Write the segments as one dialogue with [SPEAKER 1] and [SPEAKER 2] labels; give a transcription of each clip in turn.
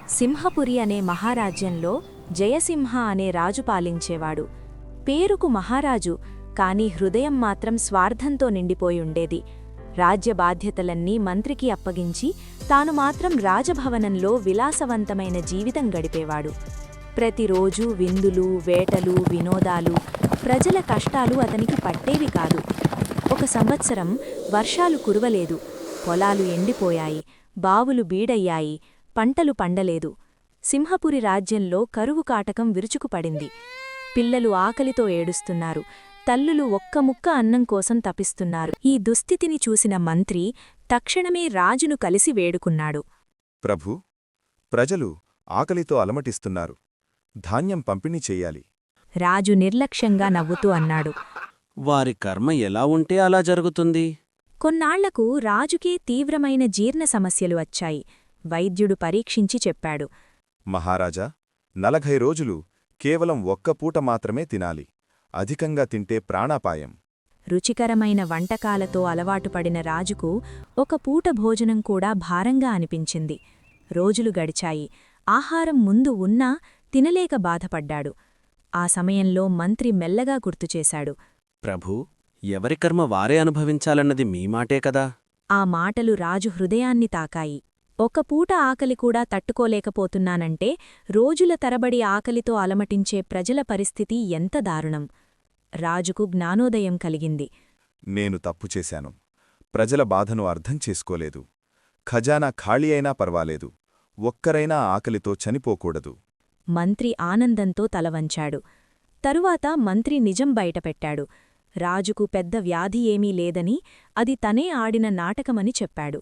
[SPEAKER 1] సింహపురి అనే మహారాజ్యంలో జయసింహ అనే రాజు పాలించేవాడు. పేరుకు మహారాజు, కాని హృదయం మాత్రం స్వార్థంతో నిండిపోయుండేది. రాజ్య బాధ్యతలన్నీ మంత్రికి అప్పగించి తాను మాత్రం రాజభవనంలో విలాసవంతమైన జీవితం గడిపేవాడు. ప్రతిరోజూ విందులు, వేటలు, వినోదాలు, ప్రజల కష్టాలు అతనికి పట్టేవి కాదు. ఒక సంవత్సరం వర్షాలు కురవలేదు, పొలాలు ఎండిపోయాయి, బావులు బీడయ్యాయి, పంటలు పండలేదు. సింహపురి రాజ్యంలో కరువు కాటకం విరుచుకుపడింది. పిల్లలు ఆకలితో ఏడుస్తున్నారు, తల్లులు ఒక్క ముక్క అన్నం కోసం తపిస్తున్నారు. ఈ దుస్థితిని చూసిన మంత్రి తక్షణమే రాజును కలిసి వేడుకున్నాడు.
[SPEAKER 2] ప్రభూ, ప్రజలు ఆకలితో అలమటిస్తున్నారు. ధాన్యం పంపిణీ చెయ్యాలి.
[SPEAKER 1] రాజు నిర్లక్ష్యంగా నవ్వుతూ అన్నాడు.
[SPEAKER 3] వారి కర్మ ఎలా ఉంటే అలా జరుగుతుంది.
[SPEAKER 1] కొన్నాళ్లకు రాజుకే తీవ్రమైన జీర్ణ సమస్యలు వచ్చాయి. వైద్యుడు పరీక్షించి చెప్పాడు.
[SPEAKER 2] మహారాజా, 40 రోజులు కేవలం ఒక్క పూట మాత్రమే తినాలి. అధికంగా తింటే ప్రాణాపాయం.
[SPEAKER 1] రుచికరమైన వంటకాలతో అలవాటుపడిన రాజుకు ఒక పూట భోజనం కూడా భారంగా అనిపించింది. రోజులు గడిచాయి. ఆహారం ముందు ఉన్నా తినలేక బాధపడ్డాడు. ఆ సమయంలో మంత్రి మెల్లగా గుర్తుచేశాడు.
[SPEAKER 3] ప్రభూ, ఎవరి కర్మ వారే అనుభవించాలన్నది మీ మాటే కదా.
[SPEAKER 1] ఆ మాటలు రాజు హృదయాన్ని తాకాయి. ఒక పూట ఆకలి కూడా తట్టుకోలేకపోతున్నానంటే రోజుల తరబడి ఆకలితో అలమటించే ప్రజల పరిస్థితి ఎంత దారుణం. రాజుకు జ్ఞానోదయం కలిగింది.
[SPEAKER 2] నేను తప్పు చేశాను. ప్రజల బాధను అర్థం చేసుకోలేదు. ఖజానా ఖాళీ అయినా పర్వాలేదు, ఒక్కరైనా ఆకలితో చనిపోకూడదు.
[SPEAKER 1] మంత్రి ఆనందంతో తలవంచాడు. తరువాత మంత్రి నిజం బయటపెట్టాడు. రాజుకు పెద్ద వ్యాధి ఏమీ లేదని, అది తనే ఆడిన నాటకమని చెప్పాడు.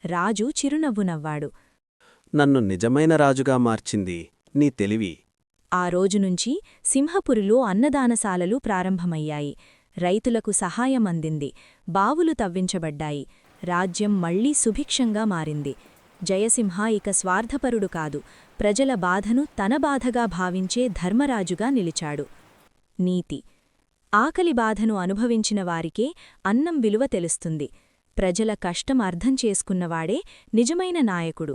[SPEAKER 1] రాజు చిరునవ్వు నవ్వాడు.
[SPEAKER 3] నన్ను నిజమైన రాజుగా మార్చింది నీ తెలివి.
[SPEAKER 1] ఆ రోజునుంచి సింహపురిలో అన్నదానశాలలు ప్రారంభమయ్యాయి. రైతులకు సహాయం అందింది. బావులు తవ్వించబడ్డాయి. రాజ్యం మళ్లీ సుభిక్షంగా మారింది. జయసింహ ఇక స్వార్థపరుడు కాదు, ప్రజల బాధను తన బాధగా భావించే ధర్మరాజుగా నిలిచాడు. నీతి: ఆకలి బాధను అనుభవించిన వారికే అన్నం విలువ తెలుస్తుంది. ప్రజల కష్టం అర్థం చేసుకున్నవాడే నిజమైన నాయకుడు.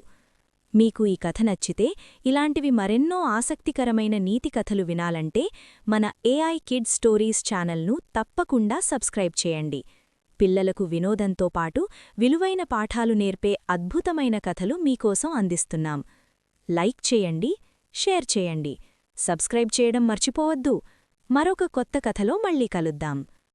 [SPEAKER 1] మీకు ఈ కథ నచ్చితే ఇలాంటివి మరెన్నో ఆసక్తికరమైన నీతి కథలు వినాలంటే మన AI కిడ్స్ స్టోరీస్ ఛానల్ను తప్పకుండా సబ్స్క్రైబ్ చేయండి. పిల్లలకు వినోదంతో పాటు విలువైన పాఠాలు నేర్పే అద్భుతమైన కథలు మీకోసం అందిస్తున్నాం. లైక్ చేయండి, షేర్ చేయండి, సబ్స్క్రైబ్ చేయడం మర్చిపోవద్దు. మరొక కొత్త కథలో మళ్ళీ కలుద్దాం.